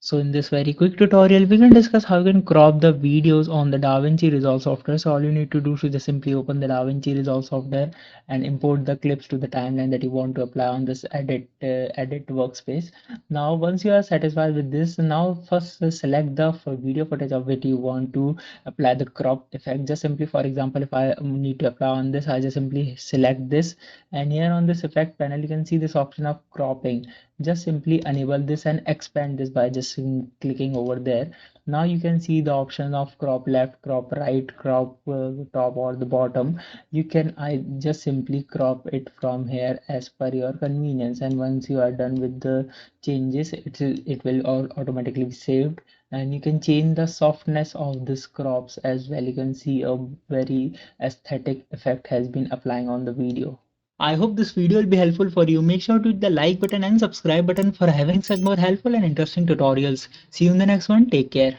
So in this very quick tutorial, we can discuss how you can crop the videos on the Davinci Resolve software. So all you need to do is just simply open the Davinci Resolve software and import the clips to the timeline that you want to apply on this edit workspace. Now, once you are satisfied with this, now first select the video footage of which you want to apply the crop effect. Just simply, for example, if I need to apply on this, I just simply select this, and here on this effect panel, you can see this option of cropping. Just simply enable this and expand this by just clicking over there. Now you can see the option of crop left, crop right, crop top or the bottom. You can I just simply crop it from here as per your convenience, and once you are done with the changes, it will automatically be saved. And you can change the softness of this crops as well. You can see a very aesthetic effect has been applying on the video. I hope this video will be helpful for you. Make sure to hit the like button and subscribe button for having such more helpful and interesting tutorials. See you in the next one. Take care.